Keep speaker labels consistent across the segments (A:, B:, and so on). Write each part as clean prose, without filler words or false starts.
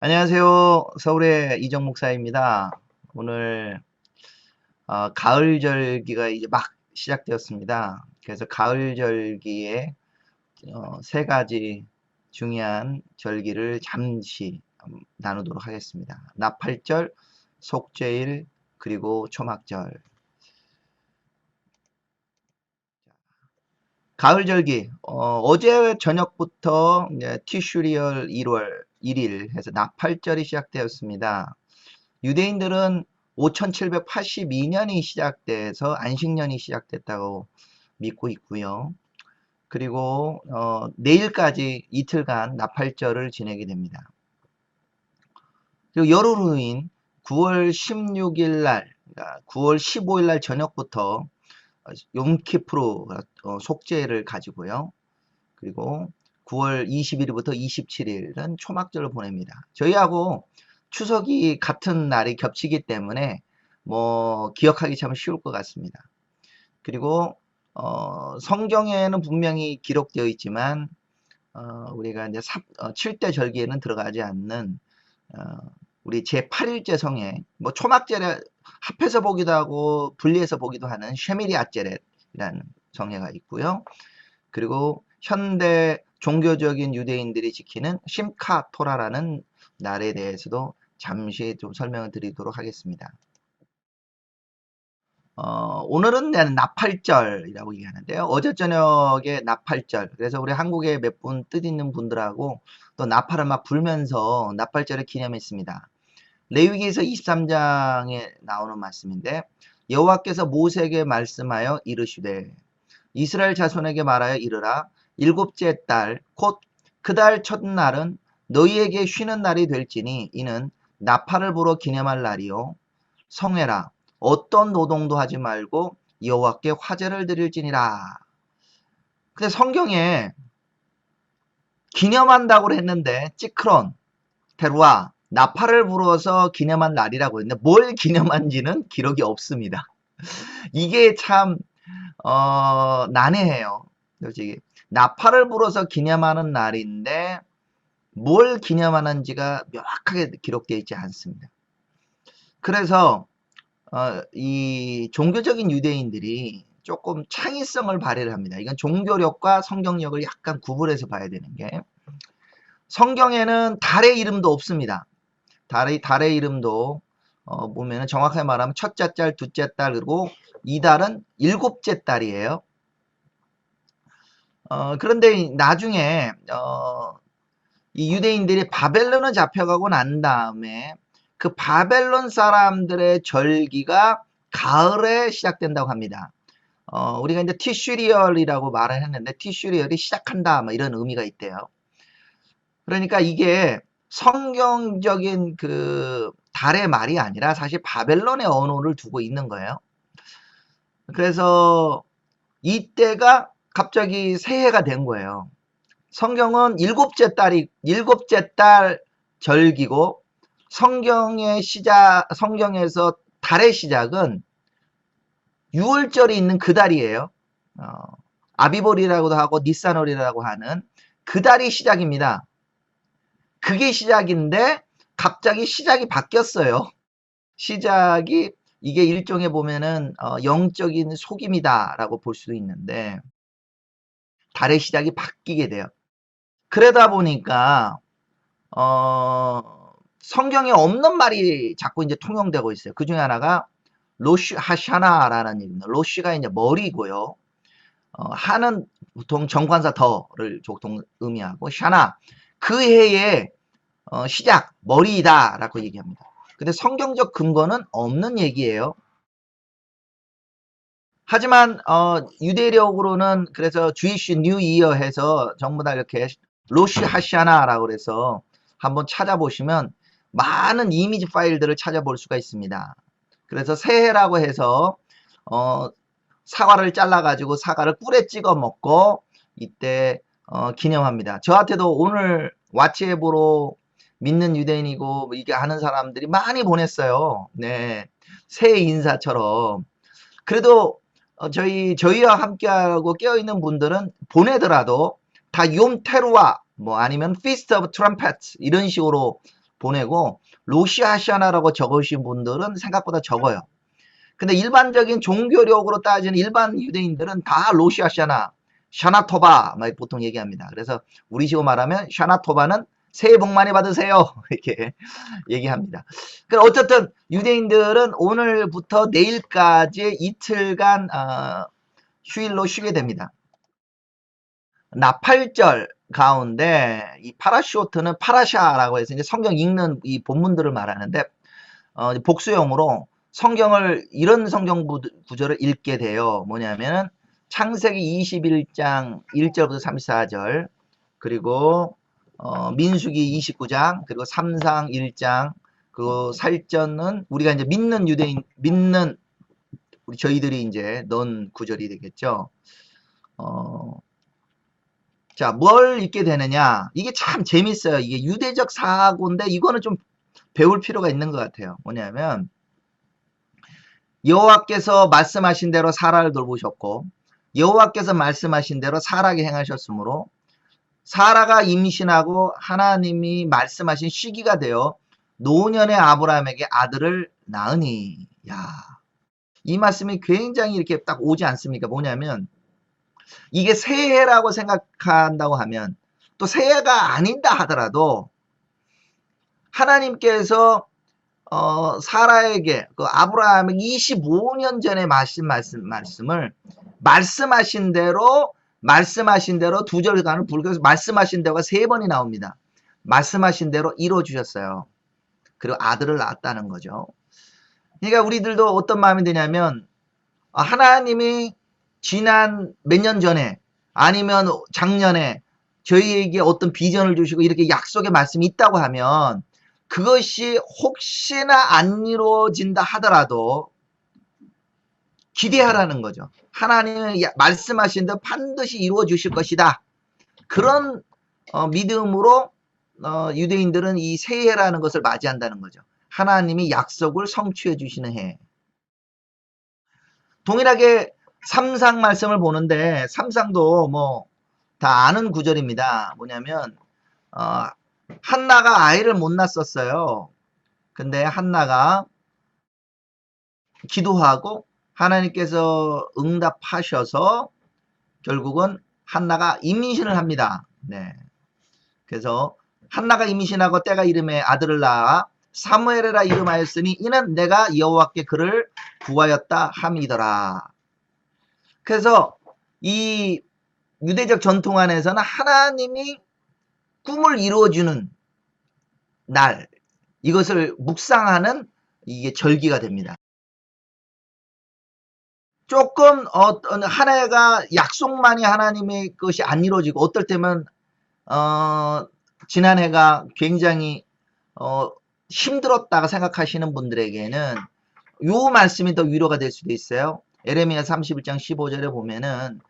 A: 안녕하세요. 서울의 이정 목사입니다. 오늘 가을절기가 이제 막 시작되었습니다. 그래서 가을절기에 세 가지 중요한 절기를 잠시 나누도록 하겠습니다. 나팔절, 속죄일, 그리고 초막절. 가을절기 어제 저녁부터 이제 티슈리얼 1월 1일 해서 나팔절이 시작되었습니다. 유대인들은 5782년이 시작돼서 안식년이 시작됐다고 믿고 있고요. 그리고 내일까지 이틀간 나팔절을 지내게 됩니다. 그리고 열흘 후인 9월 16일 날, 9월 15일 날 저녁부터 욤키프루 속죄를 가지고요. 그리고 9월 21일부터 27일은 초막절을 보냅니다. 저희하고 추석이 같은 날이 겹치기 때문에 뭐 기억하기 참 쉬울 것 같습니다. 그리고 성경에는 분명히 기록되어 있지만 우리가 이제 7대 절기에는 들어가지 않는 우리 제8일째 성에 뭐 초막절에 합해서 보기도 하고 분리해서 보기도 하는 쉐미리 아제렛이라는 성회가 있고요. 그리고 현대 종교적인 유대인들이 지키는 심카 토라라는 날에 대해서도 잠시 좀 설명을 드리도록 하겠습니다. 오늘은 나팔절이라고 얘기하는데요. 어제 저녁에 나팔절. 그래서 우리 한국에 몇 분 뜻 있는 분들하고 또 나팔을 막 불면서 나팔절을 기념했습니다. 레위기에서 23장에 나오는 말씀인데 여호와께서 모세에게 말씀하여 이르시되 이스라엘 자손에게 말하여 이르라 일곱째 달 곧 그 달 첫날은 너희에게 쉬는 날이 될지니 이는 나팔을 불어 기념할 날이요 성회라 어떤 노동도 하지 말고 여호와께 화제를 드릴지니라. 근데 성경에 기념한다고 했는데 찌크론 테루아 나팔을 불어서 기념한 날이라고 했는데 뭘 기념한지는 기록이 없습니다. 이게 참 난해해요. 솔직히 나팔을 불어서 기념하는 날인데 뭘 기념하는지가 명확하게 기록되어 있지 않습니다. 그래서 이 종교적인 유대인들이 조금 창의성을 발휘를 합니다. 이건 종교력과 성경력을 약간 구분해서 봐야 되는 게 성경에는 달의 이름도 없습니다. 달의 이름도 보면 정확하게 말하면 첫째 달, 둘째 달, 그리고 이 달은 일곱째 달이에요. 그런데 나중에 이 유대인들이 바벨론을 잡혀가고 난 다음에 그 바벨론 사람들의 절기가 가을에 시작된다고 합니다. 우리가 이제 티슈리얼이라고 말을 했는데 티슈리얼이 시작한다 뭐 이런 의미가 있대요. 그러니까 이게 성경적인 그 달의 말이 아니라 사실 바벨론의 언어를 두고 있는 거예요. 그래서 이때가 갑자기 새해가 된 거예요. 성경은 일곱째 달 절기고 성경에서 달의 시작은 6월절이 있는 그 달이에요. 아비볼이라고도 하고 니산월이라고 하는 그 달이 시작입니다. 그게 시작인데 갑자기 시작이 바뀌었어요. 시작이 이게 일종의 보면은 영적인 속임이다라고 볼 수도 있는데 달의 시작이 바뀌게 돼요. 그러다 보니까 성경에 없는 말이 자꾸 이제 통용되고 있어요. 그 중에 하나가 로쉬 하샤나라는 얘기입니다. 로쉬가 이제 머리고요. 하는 보통 정관사 더를 보통 의미하고 샤나 그 해의 시작 머리이다라고 얘기합니다. 근데 성경적 근거는 없는 얘기예요. 하지만 유대력으로는 그래서 주이시 뉴 이어 해서 전부 다 이렇게 로시 하샤나라고 그래서 한번 찾아보시면 많은 이미지 파일들을 찾아볼 수가 있습니다. 그래서 새해라고 해서 사과를 잘라 가지고 사과를 꿀에 찍어 먹고 이때 기념합니다. 저한테도 오늘 왓츠앱으로 믿는 유대인이고 뭐 이게 하는 사람들이 많이 보냈어요. 네, 새해 인사처럼. 그래도 저희와 함께하고 깨어있는 분들은 보내더라도 다 욤테루아 뭐 아니면 피스트 오브 트럼펫 이런 식으로 보내고 로시 하샤나라고 적으신 분들은 생각보다 적어요. 근데 일반적인 종교력으로 따지는 일반 유대인들은 다 로시 하샤나, 샤나토바 보통 얘기합니다. 그래서 우리식으로 말하면 샤나토바는 새해 복 많이 받으세요. 이렇게 얘기합니다. 그럼 어쨌든 유대인들은 오늘부터 내일까지 이틀간 휴일로 쉬게 됩니다. 나팔절 가운데 이 파라쇼트는 파라샤라고 해서 이제 성경 읽는 이 본문들을 말하는데 복수형으로 성경을 이런 성경 구절을 읽게 돼요. 뭐냐면은 창세기 21장 1절부터 34절 그리고 민수기 29장 그리고 3상 1장 그 살전은 우리가 이제 믿는 유대인 믿는 우리 저희들이 이제 넣은 구절이 되겠죠. 자, 뭘 읽게 되느냐? 이게 참 재밌어요. 이게 유대적 사고인데 이거는 좀 배울 필요가 있는 것 같아요. 뭐냐면 여호와께서 말씀하신 대로 사라를 돌보셨고 여호와께서 말씀하신 대로 사라에게 행하셨으므로 사라가 임신하고 하나님이 말씀하신 시기가 되어 노년의 아브라함에게 아들을 낳으니 야, 이 말씀이 굉장히 이렇게 딱 오지 않습니까? 뭐냐면 이게 새해라고 생각한다고 하면 또 새해가 아니다 하더라도 하나님께서 사라에게 그 아브라함에게 25년 전에 말씀을 말씀하신 대로 두 절간을 불교에서 말씀하신 대로가 세 번이 나옵니다. 말씀하신 대로 이루어 주셨어요. 그리고 아들을 낳았다는 거죠. 그러니까 우리들도 어떤 마음이 드냐면 하나님이 지난 몇 년 전에 아니면 작년에 저희에게 어떤 비전을 주시고 이렇게 약속의 말씀이 있다고 하면 그것이 혹시나 안 이루어진다 하더라도 기대하라는 거죠. 하나님이 말씀하신 대로 반드시 이루어 주실 것이다. 그런 믿음으로 유대인들은 이 새해라는 것을 맞이한다는 거죠. 하나님이 약속을 성취해 주시는 해. 동일하게 삼상 말씀을 보는데 삼상도 뭐 다 아는 구절입니다. 뭐냐면 한나가 아이를 못 낳았었어요. 근데 한나가 기도하고 하나님께서 응답하셔서 결국은 한나가 임신을 합니다. 네. 그래서 한나가 임신하고 때가 이름에 아들을 낳아 사무엘이라 이름하였으니 이는 내가 여호와께 그를 구하였다 함이더라. 그래서 이 유대적 전통 안에서는 하나님이 꿈을 이루어주는 날 이것을 묵상하는 이게 절기가 됩니다. 조금 한 해가 약속만이 하나님의 것이 안 이루어지고 어떨 때면 지난 해가 굉장히 힘들었다고 생각하시는 분들에게는 요 말씀이 더 위로가 될 수도 있어요. 에레미야 31장 15절에 보면은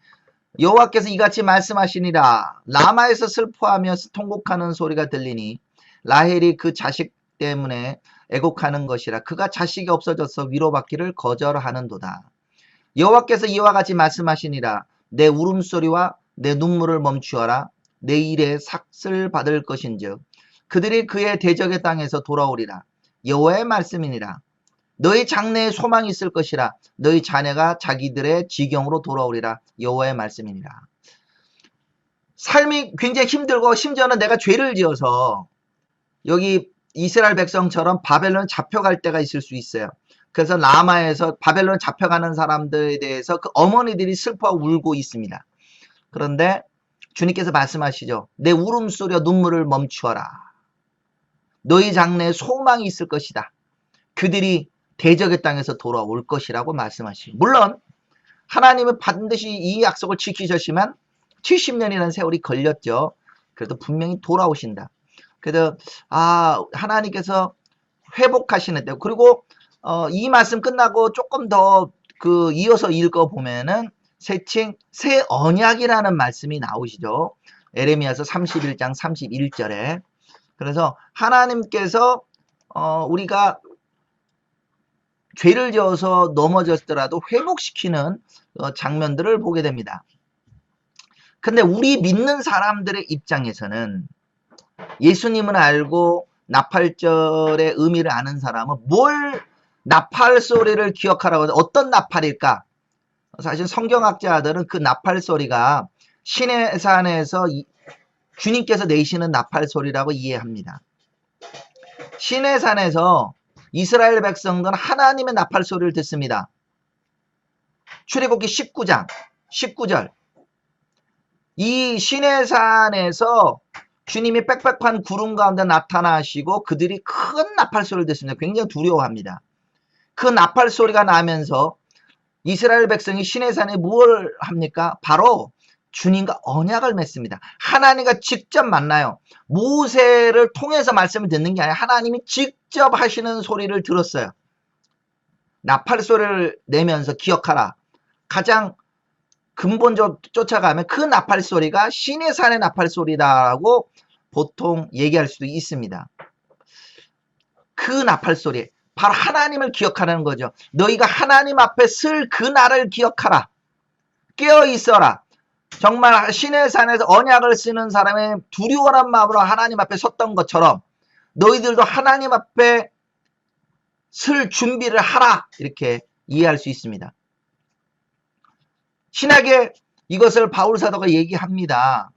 A: 여호와께서 이같이 말씀하시니라 라마에서 슬퍼하며 통곡하는 소리가 들리니 라헬이 그 자식 때문에 애곡하는 것이라 그가 자식이 없어져서 위로받기를 거절하는도다. 여호와께서 이와 같이 말씀하시니라 내 울음소리와 내 눈물을 멈추어라 내 일에 삭슬 받을 것인즉 그들이 그의 대적의 땅에서 돌아오리라. 여호와의 말씀이니라. 너희 장래에 소망이 있을 것이라. 너희 자녀가 자기들의 지경으로 돌아오리라. 여호와의 말씀이니라. 삶이 굉장히 힘들고 심지어는 내가 죄를 지어서 여기 이스라엘 백성처럼 바벨론 잡혀갈 때가 있을 수 있어요. 그래서 라마에서 바벨론 잡혀가는 사람들에 대해서 그 어머니들이 슬퍼하고 울고 있습니다. 그런데 주님께서 말씀하시죠. 내 울음소리와 눈물을 멈추어라. 너희 장래에 소망이 있을 것이다. 그들이 대적의 땅에서 돌아올 것이라고 말씀하시죠. 물론 하나님은 반드시 이 약속을 지키셨지만 70년이라는 세월이 걸렸죠. 그래도 분명히 돌아오신다. 그래서 하나님께서 회복하시는데 그리고 이 말씀 끝나고 조금 더 이어서 읽어보면은 새 언약이라는 말씀이 나오시죠. 에레미야서 31장 31절에. 그래서 하나님께서 우리가 죄를 지어서 넘어졌더라도 회복시키는 장면들을 보게 됩니다. 근데 우리 믿는 사람들의 입장에서는 예수님은 알고 나팔절의 의미를 아는 사람은 뭘 나팔 소리를 기억하라고 해서 어떤 나팔일까? 사실 성경학자들은 그 나팔 소리가 신의 산에서 주님께서 내시는 나팔 소리라고 이해합니다. 신의 산에서 이스라엘 백성들은 하나님의 나팔 소리를 듣습니다. 출애굽기 19장 19절 이 신의 산에서 주님이 빽빽한 구름 가운데 나타나시고 그들이 큰 나팔 소리를 듣습니다. 굉장히 두려워합니다. 그 나팔 소리가 나면서 이스라엘 백성이 신의 산에 무엇을 합니까? 바로 주님과 언약을 맺습니다. 하나님과 직접 만나요. 모세를 통해서 말씀을 듣는 게 아니라 하나님이 직접 하시는 소리를 들었어요. 나팔 소리를 내면서 기억하라. 가장 근본적으로 쫓아가면 그 나팔 소리가 신의 산의 나팔 소리다라고 보통 얘기할 수도 있습니다. 그 나팔 소리, 바로 하나님을 기억하라는 거죠. 너희가 하나님 앞에 쓸 그 날을 기억하라. 깨어 있어라. 정말 신의 산에서 언약을 쓰는 사람의 두려워란 마음으로 하나님 앞에 섰던 것처럼 너희들도 하나님 앞에 쓸 준비를 하라. 이렇게 이해할 수 있습니다. 신약에 이것을 바울 사도가 얘기합니다.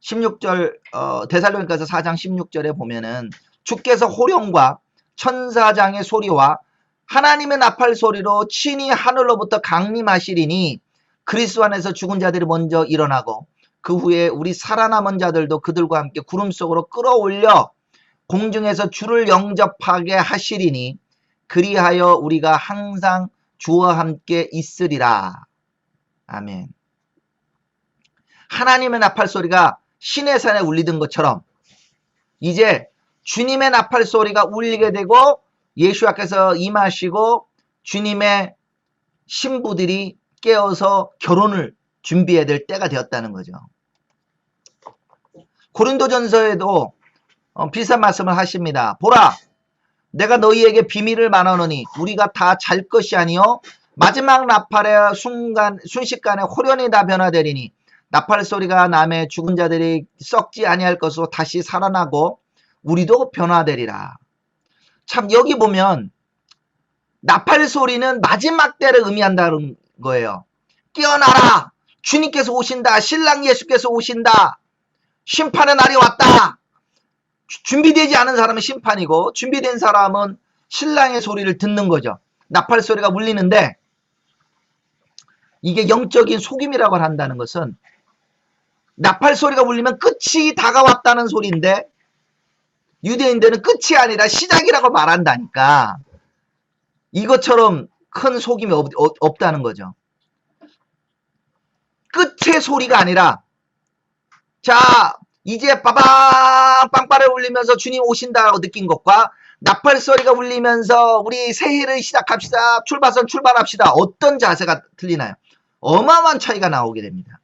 A: 16절 데살로니가서 4장 16절에 보면은 주께서 호령과 천사장의 소리와 하나님의 나팔 소리로 친히 하늘로부터 강림하시리니 그리스도 안에서 죽은 자들이 먼저 일어나고 그 후에 우리 살아남은 자들도 그들과 함께 구름 속으로 끌어올려 공중에서 주를 영접하게 하시리니 그리하여 우리가 항상 주와 함께 있으리라. 아멘. 하나님의 나팔 소리가 신의 산에 울리던 것처럼 이제 주님의 나팔 소리가 울리게 되고 예수께서 임하시고 주님의 신부들이 깨어서 결혼을 준비해야 될 때가 되었다는 거죠. 고린도전서에도 비슷한 말씀을 하십니다. 보라, 내가 너희에게 비밀을 말하노니 우리가 다 잘 것이 아니요 마지막 나팔의 순식간에 호련히 다 변화되리니 나팔 소리가 나매 죽은 자들이 썩지 아니할 것으로 다시 살아나고 우리도 변화되리라. 참 여기 보면 나팔 소리는 마지막 때를 의미한다는 거예요. 깨어나라. 주님께서 오신다. 신랑 예수께서 오신다. 심판의 날이 왔다. 준비되지 않은 사람은 심판이고 준비된 사람은 신랑의 소리를 듣는 거죠. 나팔 소리가 울리는데 이게 영적인 속임이라고 한다는 것은 나팔 소리가 울리면 끝이 다가왔다는 소리인데 유대인들은 끝이 아니라 시작이라고 말한다니까 이것처럼 큰 속임이 없다는 거죠. 끝의 소리가 아니라 자 이제 빠방 빵빠를 울리면서 주님 오신다고 느낀 것과 나팔 소리가 울리면서 우리 새해를 시작합시다. 출발선 출발합시다. 어떤 자세가 틀리나요? 어마어마한 차이가 나오게 됩니다.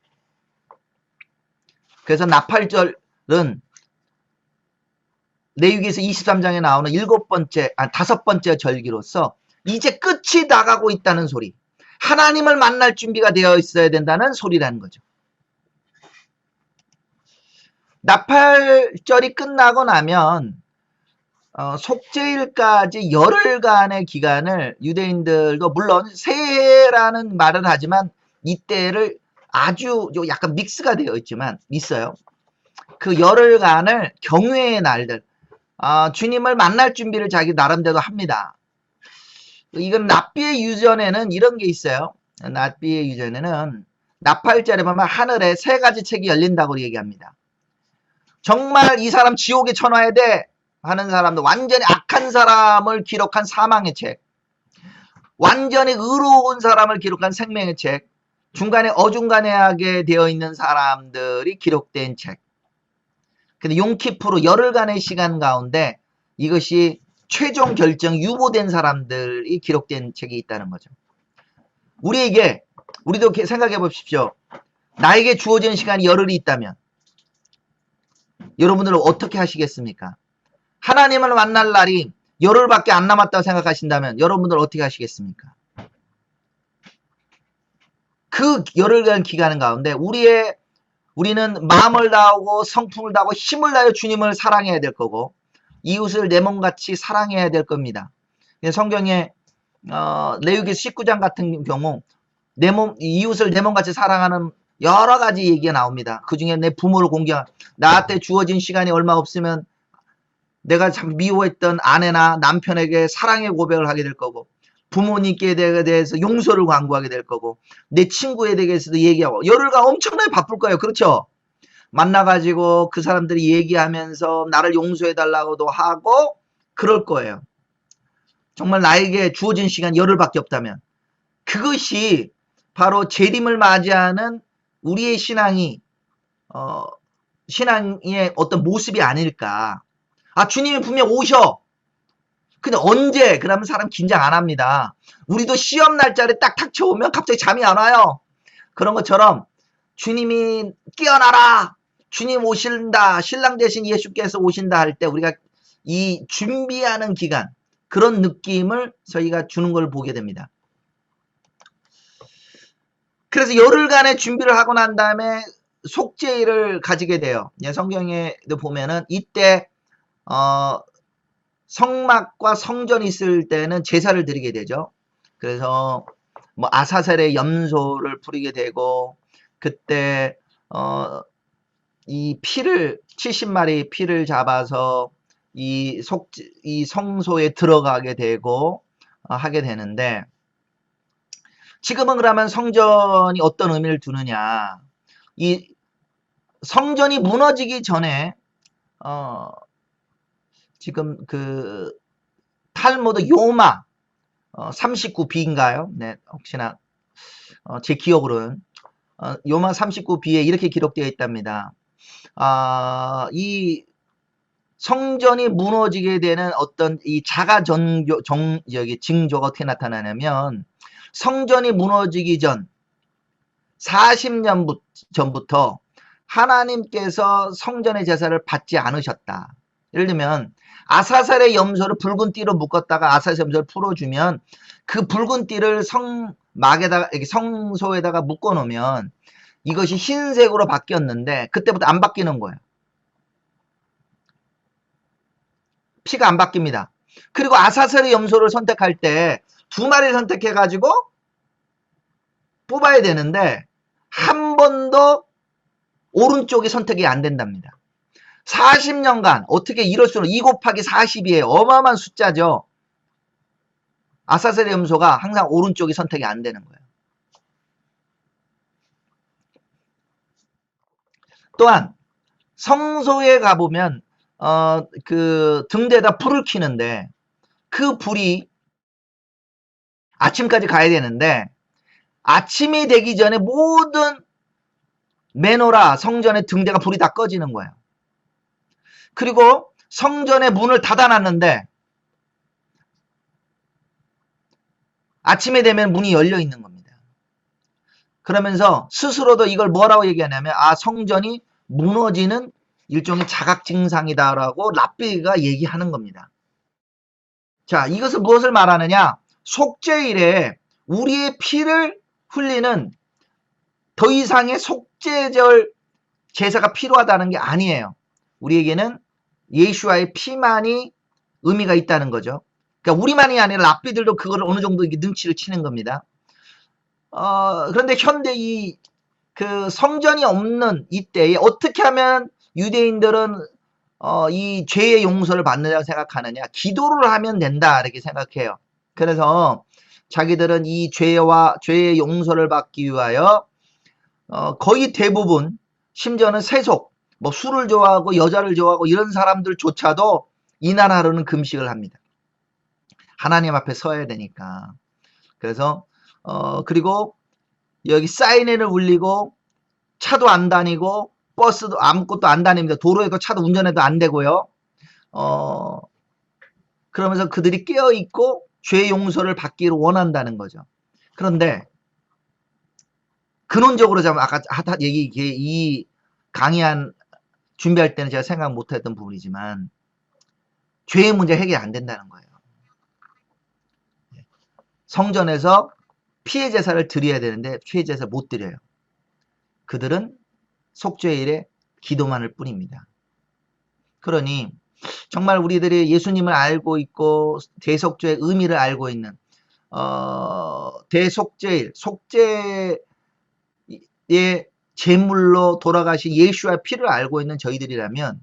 A: 그래서 나팔절은 레위기에서 23장에 나오는 다섯 번째 절기로서 이제 끝이 나가고 있다는 소리. 하나님을 만날 준비가 되어 있어야 된다는 소리라는 거죠. 나팔절이 끝나고 나면 속죄일까지 열흘간의 기간을 유대인들도 물론 새해라는 말을 하지만 이때를 아주 약간 믹스가 되어 있어요. 그 열흘간을 경외의 날들 주님을 만날 준비를 자기 나름대로 합니다. 이건 납비의 유전에는 이런 게 있어요. 납비의 유전에는 나팔절에 보면 하늘에 세 가지 책이 열린다고 얘기합니다. 정말 이 사람 지옥에 쳐놔야 돼 하는 사람도 완전히 악한 사람을 기록한 사망의 책, 완전히 의로운 사람을 기록한 생명의 책, 중간에 어중간하게 되어 있는 사람들이 기록된 책. 근데 용키프로 열흘간의 시간 가운데 이것이 최종 결정 유보된 사람들이 기록된 책이 있다는 거죠. 우리도 생각해 보십시오. 나에게 주어진 시간이 열흘이 있다면 여러분들은 어떻게 하시겠습니까? 하나님을 만날 날이 열흘밖에 안 남았다고 생각하신다면 여러분들 어떻게 하시겠습니까? 그 열흘간 기간 가운데 우리는 마음을 다하고 성품을 다하고 힘을 다하여 주님을 사랑해야 될 거고 이웃을 내 몸같이 사랑해야 될 겁니다. 성경에 레위기 19장 같은 경우 이웃을 내 몸같이 사랑하는 여러 가지 얘기가 나옵니다. 그 중에 내 부모를 공경하는, 나한테 주어진 시간이 얼마 없으면 내가 참 미워했던 아내나 남편에게 사랑의 고백을 하게 될 거고, 부모님께 대해서 용서를 강구하게 될 거고, 내 친구에 대해서도 얘기하고, 열흘간 엄청나게 바쁠 거예요. 그렇죠? 만나가지고 그 사람들이 얘기하면서 나를 용서해달라고도 하고 그럴 거예요. 정말 나에게 주어진 시간 열흘밖에 없다면. 그것이 바로 재림을 맞이하는 우리의 신앙의 어떤 모습이 아닐까. 아, 주님이 분명 오셔. 근데 언제? 그러면 사람 긴장 안 합니다. 우리도 시험 날짜를 딱 닥쳐오면 갑자기 잠이 안 와요. 그런 것처럼 주님이 깨어나라. 주님 오신다. 신랑 대신 예수께서 오신다 할 때 우리가 이 준비하는 기간, 그런 느낌을 저희가 주는 걸 보게 됩니다. 그래서 열흘간의 준비를 하고 난 다음에 속죄일을 가지게 돼요. 성경에도 보면은 이때 성막과 성전이 있을 때는 제사를 드리게 되죠. 그래서 뭐 아사셀의 염소를 뿌리게 되고, 그때 이 피를 70마리 피를 잡아서 이 성소에 들어가게 되고 하게 되는데, 지금은 그러면 성전이 어떤 의미를 두느냐. 이 성전이 무너지기 전에 지금 그 탈무드 요마 39b인가요? 네, 혹시나 제 기억으로는 요마 39b에 이렇게 기록되어 있답니다. 이 성전이 무너지게 되는 어떤 이 자가 징조가 어떻게 나타나냐면, 성전이 무너지기 전 40년 전부터 하나님께서 성전의 제사를 받지 않으셨다. 예를 들면 아사셀의 염소를 붉은 띠로 묶었다가 아사셀 염소를 풀어주면 그 붉은 띠를 성소에다가 묶어 놓으면 이것이 흰색으로 바뀌었는데 그때부터 안 바뀌는 거예요. 피가 안 바뀝니다. 그리고 아사셀의 염소를 선택할 때 2마리 선택해 가지고 뽑아야 되는데 한 번도 오른쪽이 선택이 안 된답니다. 40년간 어떻게 이럴 수는, 2 곱하기 40이에요. 어마어마한 숫자죠. 아사셀의 염소가 항상 오른쪽이 선택이 안 되는 거예요. 또한 성소에 가보면 그 등대에다 불을 켜는데 그 불이 아침까지 가야 되는데 아침이 되기 전에 모든 메노라 성전의 등대가 불이 다 꺼지는 거예요. 그리고 성전의 문을 닫아놨는데 아침에 되면 문이 열려 있는 겁니다. 그러면서 스스로도 이걸 뭐라고 얘기하냐면, 성전이 무너지는 일종의 자각 증상이다라고 랍비가 얘기하는 겁니다. 자, 이것은 무엇을 말하느냐? 속죄일에 우리의 피를 흘리는 더 이상의 속죄절 제사가 필요하다는 게 아니에요. 우리에게는 예수와의 피만이 의미가 있다는 거죠. 그러니까 우리만이 아니라 랍비들도 그걸 어느 정도 능치를 치는 겁니다. 그런데 현대 그 성전이 없는 이때에 어떻게 하면 유대인들은 이 죄의 용서를 받는다고 생각하느냐? 기도를 하면 된다 이렇게 생각해요. 그래서 자기들은 이 죄의 용서를 받기 위하여 거의 대부분, 심지어는 세속, 뭐 술을 좋아하고 여자를 좋아하고 이런 사람들조차도 이날 하루는 금식을 합니다. 하나님 앞에 서야 되니까. 그래서 그리고 여기 사이렌을 울리고 차도 안 다니고 버스도 아무것도 안 다닙니다. 도로에도 차도 운전해도 안 되고요. 그러면서 그들이 깨어있고 죄 용서를 받기를 원한다는 거죠. 그런데 근원적으로 아까 이 강의한 준비할 때는 제가 생각 못했던 부분이지만 죄의 문제 해결이 안 된다는 거예요. 성전에서 피해 제사를 드려야 되는데 피해 제사를 못 드려요. 그들은 속죄일에 기도만 할 뿐입니다. 그러니 정말 우리들이 예수님을 알고 있고 대속죄의 의미를 알고 있는 대속죄일, 속죄의 제물로 돌아가신 예수의 피를 알고 있는 저희들이라면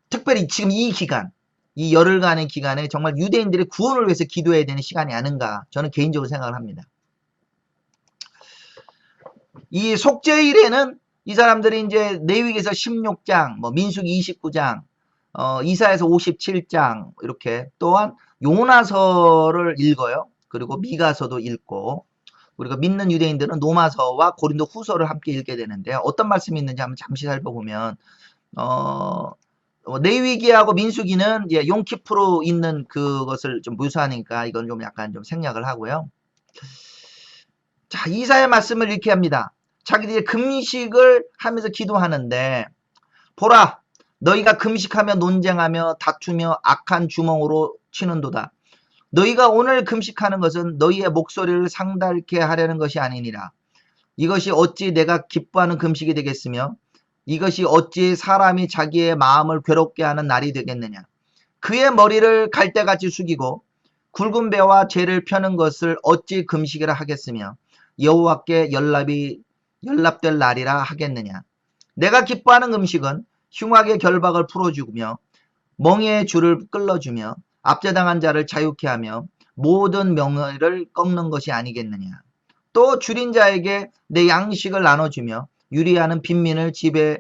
A: 특별히 지금 이 기간, 이 열흘간의 기간에 정말 유대인들의 구원을 위해서 기도해야 되는 시간이 아닌가 저는 개인적으로 생각을 합니다. 이 속죄일에는 이 사람들이 이제 레위기서 16장, 뭐 민수기 29장, 이사야서 57장 이렇게 또한 요나서를 읽어요. 그리고 미가서도 읽고 우리가 믿는 유대인들은 로마서와 고린도 후서를 함께 읽게 되는데요. 어떤 말씀이 있는지 한번 잠시 살펴보면 레위기하고 민수기는 용키프로 있는 그것을 좀 묘사하니까 이건 좀 약간 좀 생략을 하고요. 자, 이사야 말씀을 이렇게 합니다. 자기들이 금식을 하면서 기도하는데 보라 너희가 금식하며 논쟁하며 다투며 악한 주먹으로 치는도다. 너희가 오늘 금식하는 것은 너희의 목소리를 상달케 하려는 것이 아니니라. 이것이 어찌 내가 기뻐하는 금식이 되겠으며 이것이 어찌 사람이 자기의 마음을 괴롭게 하는 날이 되겠느냐. 그의 머리를 갈대같이 숙이고 굵은 배와 죄를 펴는 것을 어찌 금식이라 하겠으며 여호와께 연락될 날이라 하겠느냐. 내가 기뻐하는 금식은 흉악의 결박을 풀어주며 멍에의 줄을 끌어주며 압제당한 자를 자유케 하며 모든 명예를 꺾는 것이 아니겠느냐. 또 줄인 자에게 내 양식을 나눠주며 유리하는 빈민을 집에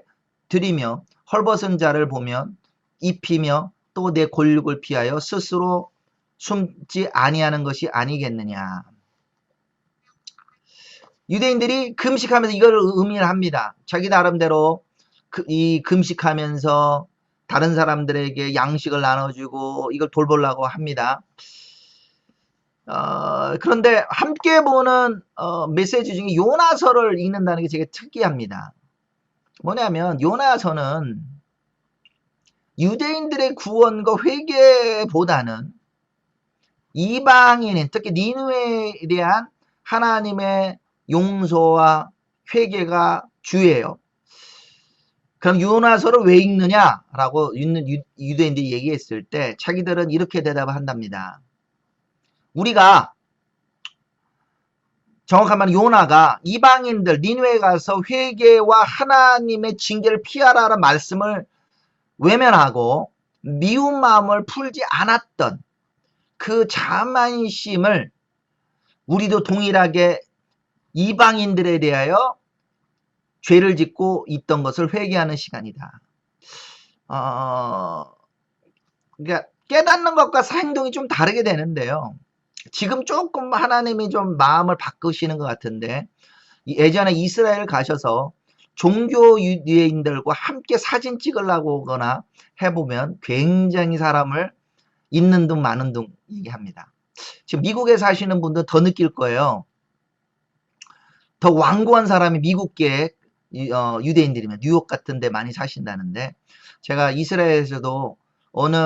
A: 들이며 헐벗은 자를 보면 입히며 또 내 골육을 피하여 스스로 숨지 아니하는 것이 아니겠느냐. 유대인들이 금식하면서 이걸 의미를 합니다. 자기 나름대로 이 금식하면서 다른 사람들에게 양식을 나눠주고 이걸 돌보려고 합니다. 그런데 함께 보는 메시지 중에 요나서를 읽는다는 게 되게 특이합니다. 뭐냐면 요나서는 유대인들의 구원과 회개보다는 이방인인 특히 니느웨에 대한 하나님의 용서와 회개가 주예요. 그럼 요나서를 왜 읽느냐라고 유대인들이 얘기했을 때 자기들은 이렇게 대답을 한답니다. 우리가 정확한 말은 요나가 이방인들 니느웨에 가서 회개와 하나님의 징계를 피하라는 말씀을 외면하고 미운 마음을 풀지 않았던 그 자만심을 우리도 동일하게 이방인들에 대하여 죄를 짓고 있던 것을 회개하는 시간이다. 그러니까 깨닫는 것과 행동이 좀 다르게 되는데요. 지금 조금 하나님이 좀 마음을 바꾸시는 것 같은데 예전에 이스라엘 가셔서 종교 유대인들과 함께 사진 찍으려고 오거나 해보면 굉장히 사람을 있는 둥 마는 둥 얘기합니다. 지금 미국에 사시는 분들 더 느낄 거예요. 더 완고한 사람이 미국계 유대인들이면 뉴욕 같은 데 많이 사신다는데 제가 이스라엘에서도 어느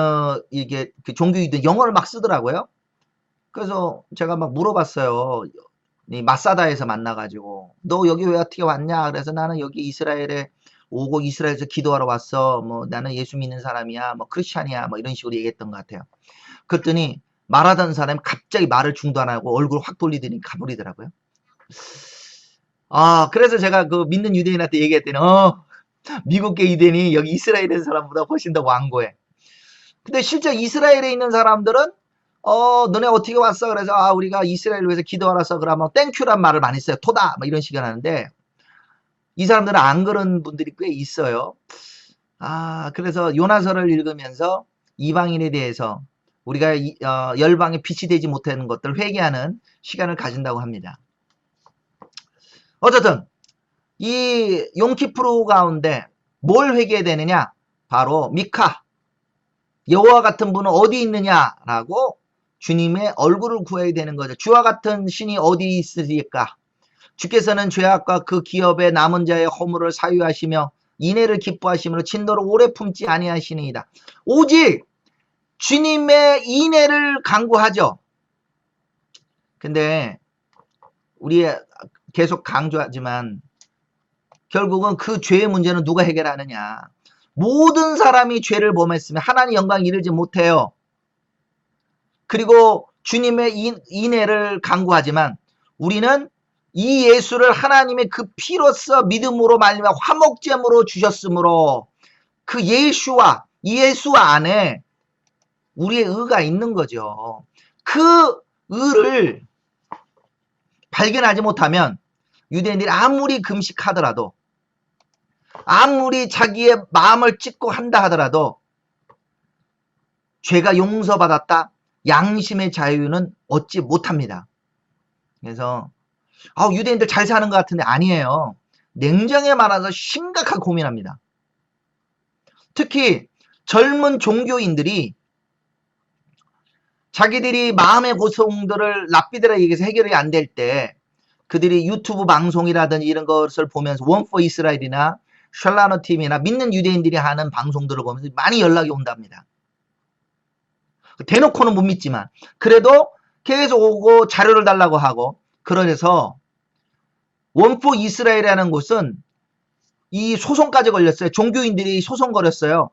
A: 이게 그 종교 유대인 영어를 막 쓰더라고요. 그래서 제가 막 물어봤어요. 이 마사다에서 만나가지고 너 여기 왜 어떻게 왔냐? 그래서 나는 여기 이스라엘에 오고 이스라엘에서 기도하러 왔어. 뭐 나는 예수 믿는 사람이야. 뭐 크리스찬이야. 뭐 이런 식으로 얘기했던 것 같아요. 그랬더니 말하던 사람이 갑자기 말을 중도 안 하고 얼굴 확 돌리더니 가버리더라고요. 그래서 제가 그 믿는 유대인한테 얘기했더니 미국계 유대인이 여기 이스라엘에 있는 사람보다 훨씬 더 완고해. 근데 실제 이스라엘에 있는 사람들은 너네 어떻게 왔어? 그래서 우리가 이스라엘 위해서 기도하러 왔어. 그러면 땡큐란 말을 많이 써요. 토다 뭐 이런 식으로 하는데 이 사람들은 안 그런 분들이 꽤 있어요. 그래서 요나서를 읽으면서 이방인에 대해서 우리가 열방에 빛이 되지 못하는 것들을 회개하는 시간을 가진다고 합니다. 어쨌든 이 용키프루 가운데 뭘 회개해야 되느냐? 바로 미카 여호와 같은 분은 어디 있느냐라고 주님의 얼굴을 구해야 되는 거죠. 주와 같은 신이 어디 있으리까? 주께서는 죄악과 그 기업의 남은 자의 허물을 사유하시며 인애를 기뻐하시므로 진노를 오래 품지 아니하시니이다. 오직 주님의 인애를 간구하죠. 근데 우리 계속 강조하지만 결국은 그 죄의 문제는 누가 해결하느냐? 모든 사람이 죄를 범했으면 하나님 영광 이르지 못해요. 그리고 주님의 인애를 간구하지만 우리는 이 예수를 하나님의 그 피로써 믿음으로 말미암아 화목제물로 주셨으므로 그 예수 안에 우리의 의가 있는 거죠. 그 의를 발견하지 못하면 유대인들이 아무리 금식하더라도 아무리 자기의 마음을 찢고 한다 하더라도 죄가 용서받았다, 양심의 자유는 얻지 못합니다. 그래서 유대인들 잘 사는 것 같은데 아니에요. 냉정에 말해서 심각하게 고민합니다. 특히 젊은 종교인들이 자기들이 마음의 고통들을 랍비들에게 얘기해서 해결이 안 될 때 그들이 유튜브 방송이라든지 이런 것을 보면서 원포 이스라엘이나 샬라노 팀이나 믿는 유대인들이 하는 방송들을 보면서 많이 연락이 온답니다. 대놓고는 못 믿지만 그래도 계속 오고 자료를 달라고 하고, 그래서 원포 이스라엘이라는 곳은 이 소송까지 걸렸어요. 종교인들이 소송 걸었어요.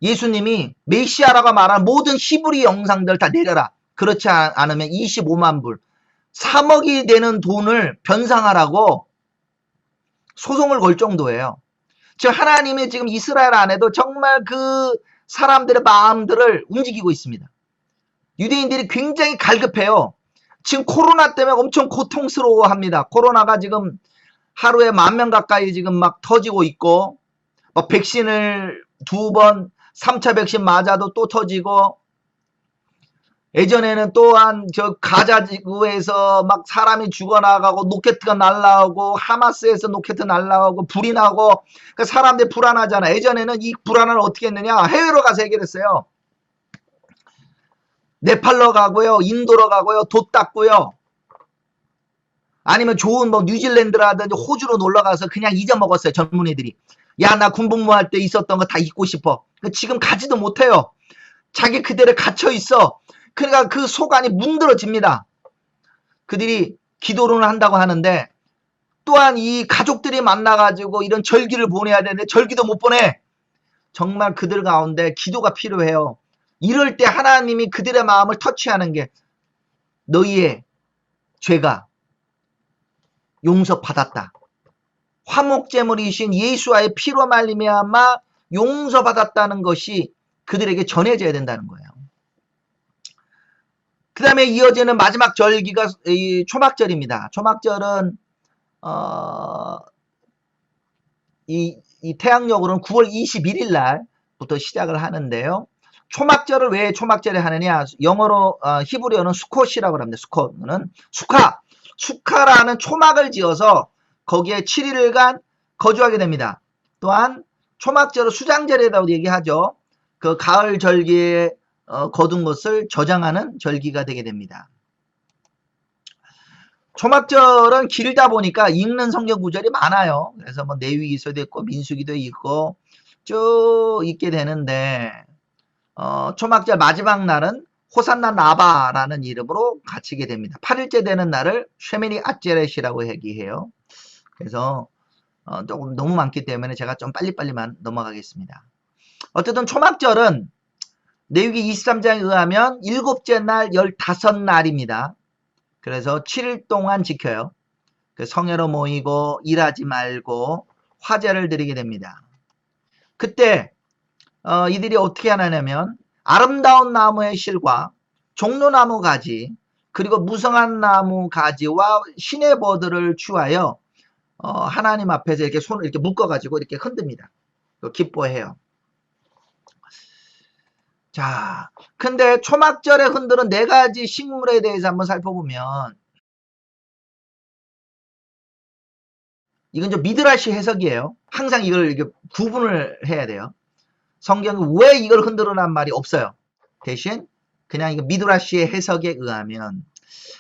A: 예수님이 메시아라고 말하는 모든 히브리 영상들 다 내려라. 그렇지 않으면 25만 불, 3억이 되는 돈을 변상하라고 소송을 걸 정도예요. 즉 하나님이 지금 이스라엘 안에도 정말 그 사람들의 마음들을 움직이고 있습니다. 유대인들이 굉장히 갈급해요. 지금 코로나 때문에 엄청 고통스러워합니다. 코로나가 지금 하루에 10,000명 가까이 지금 막 터지고 있고, 백신을 2번 3차 백신 맞아도 또 터지고, 예전에는 또한 저 가자 지구에서 막 사람이 죽어나가고 로켓가 날라오고 하마스에서 로켓 날라오고 불이 나고, 그러니까 사람들이 불안하잖아. 예전에는 이 불안을 어떻게 했느냐, 해외로 가서 해결했어요. 네팔로 가고요, 인도로 가고요, 돛 닦고요, 아니면 좋은 뭐 뉴질랜드라든지 호주로 놀러 가서 그냥 잊어먹었어요. 젊은이들이. 야, 나 군복무할 때 있었던 거 다 잊고 싶어. 지금 가지도 못해요. 자기 그대로 갇혀 있어. 그러니까 그 속안이 문드러집니다. 그들이 기도를 한다고 하는데 또한 이 가족들이 만나가지고 이런 절기를 보내야 되는데 절기도 못 보내. 정말 그들 가운데 기도가 필요해요. 이럴 때 하나님이 그들의 마음을 터치하는 게, 너희의 죄가 용서받았다. 화목제물이신 예수와의 피로 말미암아 용서받았다는 것이 그들에게 전해져야 된다는 거예요. 그 다음에 이어지는 마지막 절기가 이 초막절입니다. 초막절은 이 태양력으로는 9월 21일 날부터 시작을 하는데요. 초막절을 왜 초막절에 하느냐? 영어로 히브리어는 수콧이라고 합니다. 수콧은 수카라는 초막을 지어서 거기에 7일간 거주하게 됩니다. 또한 초막절을 수장절이라고 얘기하죠. 그 가을 절기에 거둔 것을 저장하는 절기가 되게 됩니다. 초막절은 길다 보니까 읽는 성경 구절이 많아요. 그래서 뭐 레위기서도 있고 민수기도 있고 쭉 읽게 되는데, 초막절 마지막 날은 호산나 나바라는 이름으로 갇히게 됩니다. 8일째 되는 날을 쉐미니 아제렛이라고 얘기해요. 그래서 조금 너무 많기 때문에 제가 좀 빨리빨리만 넘어가겠습니다. 어쨌든 초막절은 레위기 23장에 의하면 7째 날 15날입니다. 그래서 7일 동안 지켜요. 성회로 모이고 일하지 말고 화제를 드리게 됩니다. 그때 이들이 어떻게 하냐면 아름다운 나무의 실과 종려나무 가지 그리고 무성한 나무 가지와 시내버들을 취하여 하나님 앞에서 이렇게 손을 이렇게 묶어가지고 이렇게 흔듭니다. 기뻐해요. 자, 근데 초막절에 흔드는 4가지 식물에 대해서 한번 살펴보면, 이건 좀 미드라시 해석이에요. 항상 이걸 이렇게 구분을 해야 돼요. 성경이 왜 이걸 흔들어란 말이 없어요. 대신 그냥 이거 미드라시의 해석에 의하면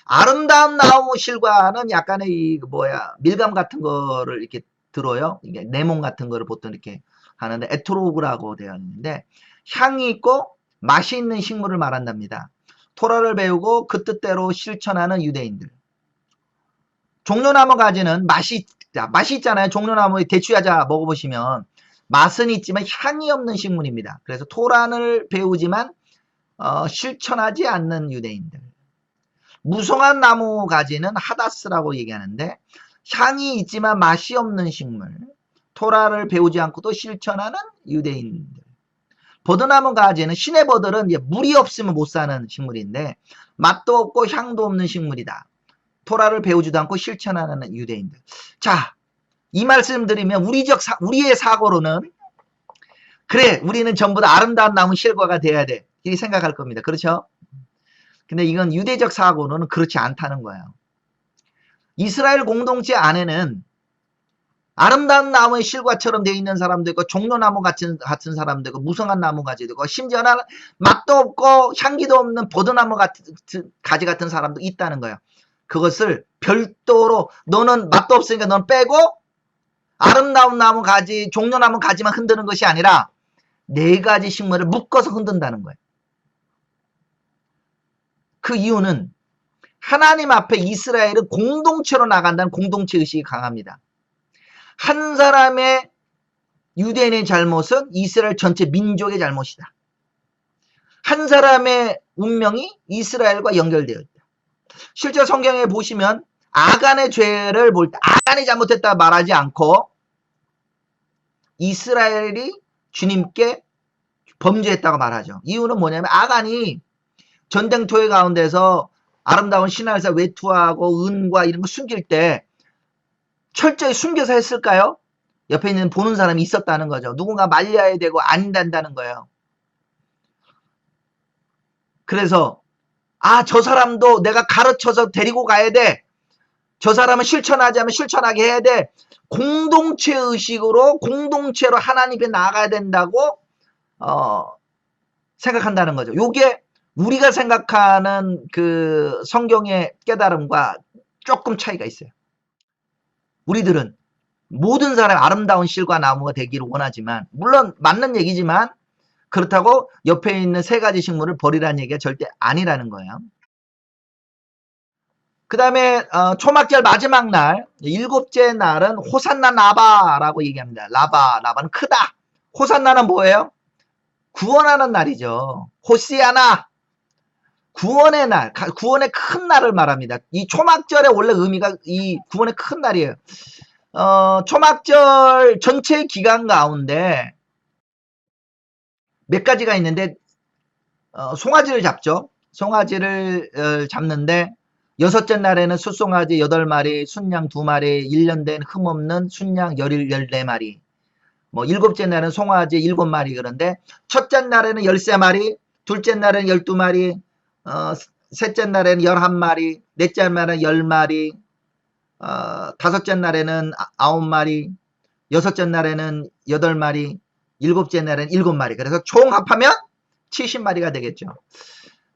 A: 아름다운 나무 실과는 약간의 밀감 같은 거를 이렇게 들어요. 이게 레몬 같은 거를 보통 이렇게 하는데 에트로그라고 되어 있는데, 향이 있고 맛이 있는 식물을 말한답니다. 토라를 배우고 그 뜻대로 실천하는 유대인들. 종려나무 가지는 맛이 있잖아요. 종려나무 대추야자 먹어보시면 맛은 있지만 향이 없는 식물입니다. 그래서 토란을 배우지만 실천하지 않는 유대인들. 무성한 나무 가지는 하다스라고 얘기하는데 향이 있지만 맛이 없는 식물. 토라를 배우지 않고도 실천하는 유대인들. 버드나무 가지는 시내버들은 물이 없으면 못 사는 식물인데 맛도 없고 향도 없는 식물이다. 토라를 배우지도 않고 실천하는 유대인들. 자, 이 말씀 드리면 우리의 사고로는 그래, 우리는 전부 다 아름다운 나무 실과가 돼야 돼. 이렇게 생각할 겁니다. 그렇죠? 근데 이건 유대적 사고로는 그렇지 않다는 거예요. 이스라엘 공동체 안에는 아름다운 나무의 실과처럼 되어 있는 사람도 있고 종려나무 같은 사람도 있고 무성한 나무 가지도 있고 심지어는 맛도 없고 향기도 없는 버드나무 가지 같은 사람도 있다는 거예요. 그것을 별도로 너는 맛도 없으니까 넌 빼고 아름다운 나무 가지, 종려나무 가지만 흔드는 것이 아니라 네 가지 식물을 묶어서 흔든다는 거예요. 그 이유는 하나님 앞에 이스라엘은 공동체로 나간다는 공동체 의식이 강합니다. 한 사람의 유대인의 잘못은 이스라엘 전체 민족의 잘못이다. 한 사람의 운명이 이스라엘과 연결되어 있다. 실제 성경에 보시면 아간의 죄를 볼 때 아간이 잘못했다 말하지 않고 이스라엘이 주님께 범죄했다고 말하죠. 이유는 뭐냐면 아간이 전쟁터의 가운데서 아름다운 신하에서 외투하고 은과 이런 거 숨길 때 철저히 숨겨서 했을까요? 옆에 있는 보는 사람이 있었다는 거죠. 누군가 말려야 되고 안 된다는 거예요. 그래서 저 사람도 내가 가르쳐서 데리고 가야 돼. 저 사람은 실천하지 않으면 실천하게 해야 돼. 공동체 의식으로 공동체로 하나님께 나아가야 된다고 생각한다는 거죠. 요게 우리가 생각하는 그 성경의 깨달음과 조금 차이가 있어요. 우리들은 모든 사람이 아름다운 실과 나무가 되기를 원하지만 물론 맞는 얘기지만 그렇다고 옆에 있는 세 가지 식물을 버리라는 얘기가 절대 아니라는 거예요. 그 다음에 초막절 마지막 날 일곱째 날은 호산나 라바라고 얘기합니다. 라바는 크다. 호산나는 뭐예요? 구원하는 날이죠. 호시아나 구원의 날, 구원의 큰 날을 말합니다. 이 초막절의 원래 의미가 이 구원의 큰 날이에요. 초막절 전체 기간 가운데 몇 가지가 있는데 송아지를 잡죠. 송아지를 잡는데 여섯째 날에는 숫송아지 8마리, 순양 2마리, 1년 된 흠없는 순양 14마리. 일곱째 날은 송아지 7마리 그런데 첫째 날에는 13마리, 둘째 날에는 12마리, 셋째 날에는 11마리, 넷째 날에는 10마리, 다섯째 날에는 9마리, 여섯째 날에는 8마리, 일곱째 날에는 7마리. 그래서 총 합하면 70마리가 되겠죠.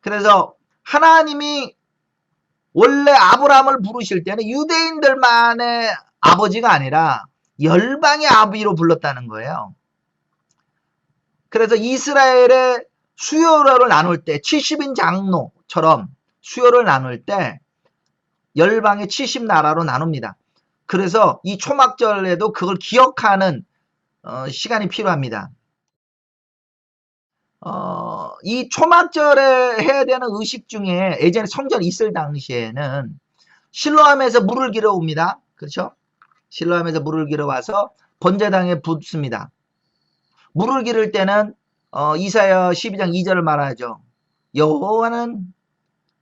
A: 그래서 하나님이 원래 아브라함을 부르실 때는 유대인들만의 아버지가 아니라 열방의 아비로 불렀다는 거예요. 그래서 이스라엘의 수요를 나눌 때 70인 장로처럼 수요를 나눌 때 열방의 70나라로 나눕니다. 그래서 이 초막절에도 그걸 기억하는 시간이 필요합니다. 이 초막절에 해야 되는 의식 중에 예전에 성전 있을 당시에는 실로암에서 물을 길어 옵니다. 그렇죠? 실로암에서 물을 길어 와서 번제당에 붓습니다. 물을 기를 때는 이사야 12장 2절을 말하죠. 여호와는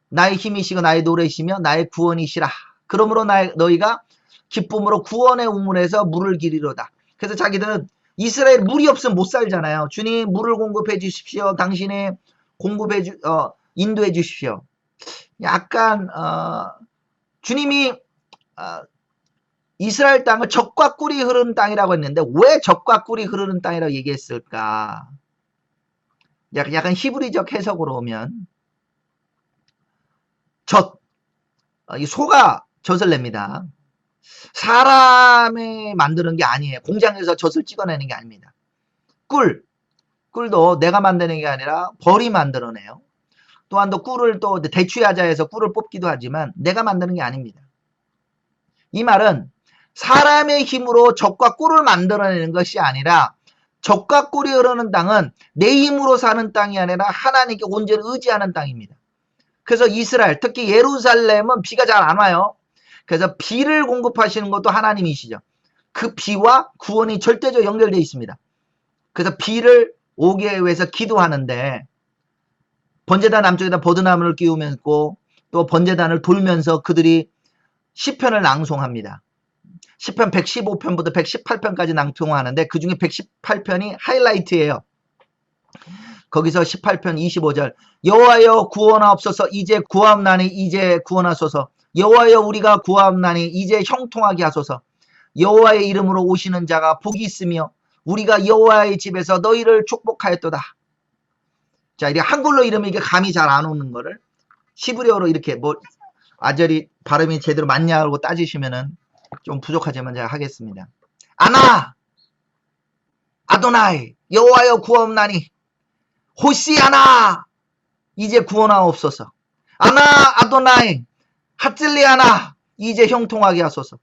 A: 나의 힘이시고 나의 노래시며 나의 구원이시라. 그러므로 너희가 기쁨으로 구원의 우물에서 물을 기리로다. 그래서 자기들은 이스라엘 물이 없으면 못 살잖아요. 주님 물을 공급해 주십시오. 당신이 인도해 주십시오. 약간 주님이 이스라엘 땅을 젖과 꿀이 흐르는 땅이라고 했는데 왜 젖과 꿀이 흐르는 땅이라고 얘기했을까? 약간 히브리적 해석으로 오면 이 소가 젖을 냅니다. 사람이 만드는 게 아니에요. 공장에서 젖을 찍어내는 게 아닙니다. 꿀도 내가 만드는 게 아니라 벌이 만들어내요. 또한 또 꿀을 또 대추야자 해서 꿀을 뽑기도 하지만 내가 만드는 게 아닙니다. 이 말은 사람의 힘으로 젖과 꿀을 만들어내는 것이 아니라 적과 꿀이 흐르는 땅은 내 힘으로 사는 땅이 아니라 하나님께 온전히 의지하는 땅입니다. 그래서 이스라엘, 특히 예루살렘은 비가 잘 안 와요. 그래서 비를 공급하시는 것도 하나님이시죠. 그 비와 구원이 절대적으로 연결되어 있습니다. 그래서 비를 오게 위해서 기도하는데 번제단 남쪽에다 버드나무를 끼우면서 또 번제단을 돌면서 그들이 시편을 낭송합니다. 시편 115편부터 118편까지 낭송하는데 그중에 118편이 하이라이트예요. 거기서 18편 25절 여호와여 구원하옵소서 이제 구하옵나니 이제 구원하소서 여호와여 우리가 구하옵나니 이제 형통하게 하소서 여호와의 이름으로 오시는 자가 복이 있으며 우리가 여호와의 집에서 너희를 축복하였도다. 자, 이게 한글로 이름이 이게 감이 잘 안 오는 거를 시브리어로 이렇게 뭐 아절이 발음이 제대로 맞냐고 따지시면은 좀 부족하지만 제가 하겠습니다. 아나 아도나이 여호와여 구하옵나니 호시아나 이제 구원하옵소서. 아나 아도나이 하찔리아나 이제 형통하게 하소서.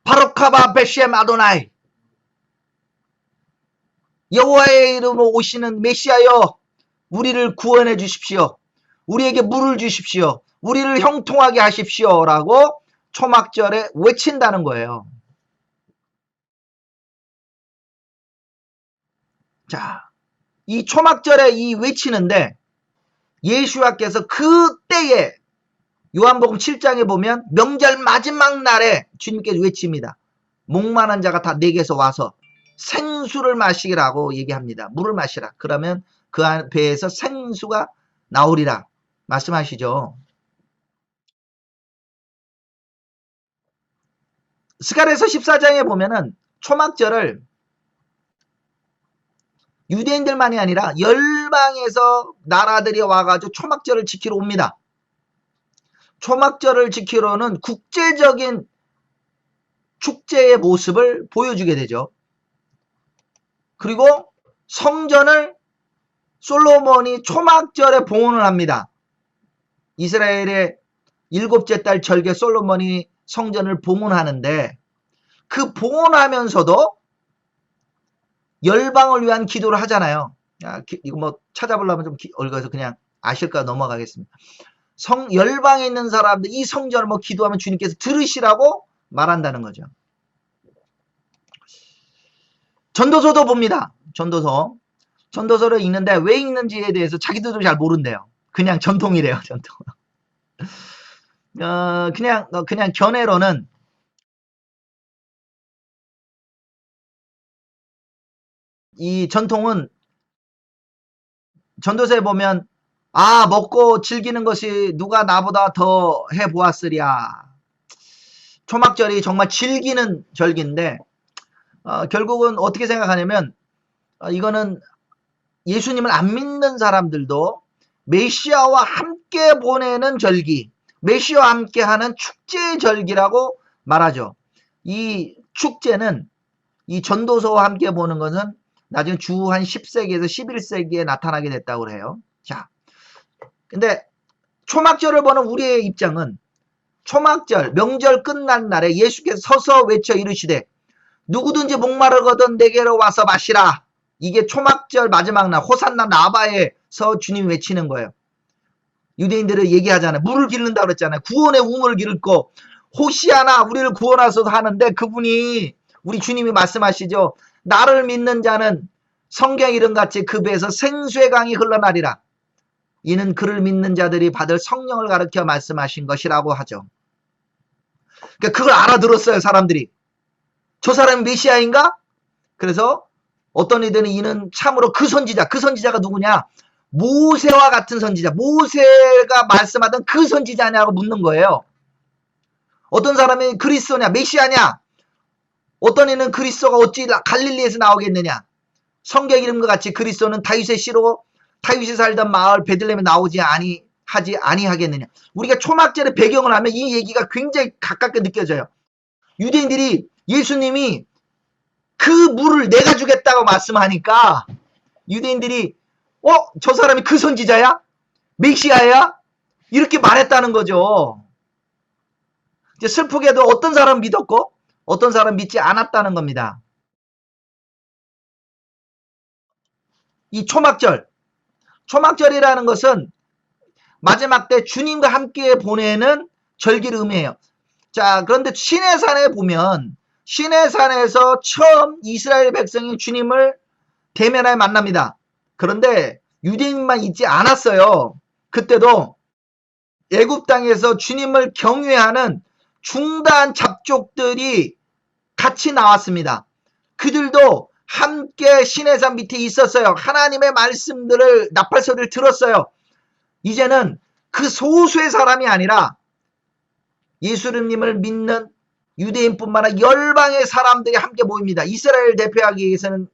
A: 바로카바 베시엠 아도나이 여호와의 이름으로 오시는 메시아여 우리를 구원해 주십시오. 우리에게 물을 주십시오. 우리를 형통하게 하십시오. 라고 초막절에 외친다는 거예요. 자, 이 초막절에 이 외치는데 예수와께서 그때에 요한복음 7장에 보면 명절 마지막 날에 주님께서 외칩니다. 목마른 자가 다 내게서 와서 생수를 마시라고 얘기합니다. 물을 마시라. 그러면 그 배에서 생수가 나오리라 말씀하시죠. 스가랴서 14장에 보면은 초막절을 유대인들만이 아니라 열방에서 나라들이 와가지고 초막절을 지키러 옵니다. 초막절을 지키러는 국제적인 축제의 모습을 보여주게 되죠. 그리고 성전을 솔로몬이 초막절에 봉헌을 합니다. 이스라엘의 일곱째 달 절개 솔로몬이 성전을 봉헌하는데 그 봉헌하면서도 열방을 위한 기도를 하잖아요. 이거 뭐 찾아보려면 좀 어려워서 그냥 아실까 넘어가겠습니다. 열방에 있는 사람들 이 성전을 뭐 기도하면 주님께서 들으시라고 말한다는 거죠. 전도서도 봅니다. 전도서를 읽는데 왜 읽는지에 대해서 자기들도 잘 모른대요. 그냥 전통이래요. 전통. 그냥 견해로는 이 전통은 전도서에 보면 먹고 즐기는 것이 누가 나보다 더 해보았으랴. 초막절이 정말 즐기는 절기인데 결국은 어떻게 생각하냐면 이거는 예수님을 안 믿는 사람들도 메시아와 함께 보내는 절기, 메시아와 함께 하는 축제의 절기라고 말하죠. 이 축제는 이 전도서와 함께 보는 것은 나중에 주 한 10세기에서 11세기에 나타나게 됐다고 해요. 자, 근데 초막절을 보는 우리의 입장은 초막절, 명절 끝난 날에 예수께서 서서 외쳐 이르시되 누구든지 목마르거든 내게로 와서 마시라. 이게 초막절 마지막 날 호산나 나바에서 주님이 외치는 거예요. 유대인들을 얘기하잖아요. 물을 기른다고 그랬잖아요. 구원의 우물을 기를 거 호시아나 우리를 구원하소서 하는데 그분이 우리 주님이 말씀하시죠. 나를 믿는 자는 성경 이름같이 그 배에서 생수의 강이 흘러나리라. 이는 그를 믿는 자들이 받을 성령을 가르쳐 말씀하신 것이라고 하죠. 그러니까 그걸 알아들었어요. 사람들이. 저 사람이 메시아인가? 그래서 어떤 이들은 이는 참으로 그 선지자가 누구냐? 모세와 같은 선지자, 모세가 말씀하던 그 선지자냐고 묻는 거예요. 어떤 사람이 그리스도냐, 메시아냐? 어떤 이는 그리스도가 어찌 갈릴리에서 나오겠느냐? 성경 이름과 같이 그리스도는 다윗의 씨로 다윗이 살던 마을 베들레헴에 나오지 아니하겠느냐? 우리가 초막절의 배경을 하면 이 얘기가 굉장히 가깝게 느껴져요. 유대인들이 예수님이 그 물을 내가 주겠다고 말씀하니까 유대인들이 저 사람이 그 선지자야? 메시아야? 이렇게 말했다는 거죠. 이제 슬프게도 어떤 사람 믿었고 어떤 사람 믿지 않았다는 겁니다. 이 초막절이라는 것은 마지막 때 주님과 함께 보내는 절기를 의미해요. 자, 그런데 시내산에 보면 시내산에서 처음 이스라엘 백성이 주님을 대면하여 만납니다. 그런데 유대인만 있지 않았어요. 그때도 애굽 땅에서 주님을 경외하는 중단 잡족들이 같이 나왔습니다. 그들도 함께 시내산 밑에 있었어요. 하나님의 말씀들을 나팔 소리를 들었어요. 이제는 그 소수의 사람이 아니라 예수님을 믿는 유대인뿐만 아니라 열방의 사람들이 함께 모입니다. 이스라엘 대표하기 위해서는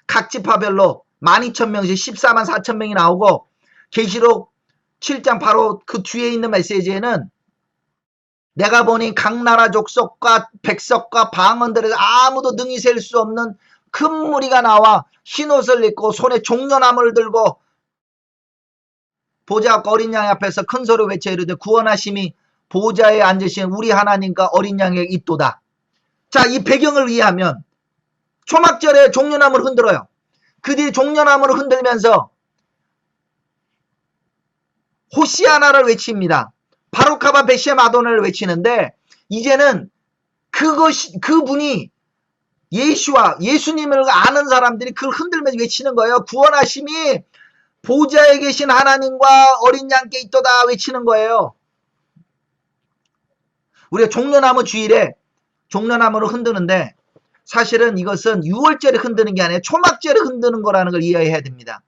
A: 각 지파별로 12,000명씩 14만 4천 명이 나오고 계시록 7장 바로 그 뒤에 있는 메시지에는 내가 보니 각 나라 족속과 백석과 방언들에서 아무도 능히 셀 수 없는 큰 무리가 나와 흰옷을 입고 손에 종려나무를 들고 보좌와 어린 양 앞에서 큰 소리로 외쳐 이르되 구원하심이 보좌에 앉으신 우리 하나님과 어린 양에게 있도다. 자, 이 배경을 이해하면 초막절에 종려나무를 흔들어요. 그들이 종려나무를 흔들면서 호시아나를 외칩니다. 바로카바 베시엠 아도나를 외치는데 이제는 그분이 예수님을 아는 사람들이 그걸 흔들면서 외치는 거예요. 구원하심이 보좌에 계신 하나님과 어린 양께 있도다 외치는 거예요. 우리가 종려나무 주일에 종려나무를 흔드는데 사실은 이것은 6월절에 흔드는 게 아니라 초막절에 흔드는 거라는 걸 이해해야 됩니다.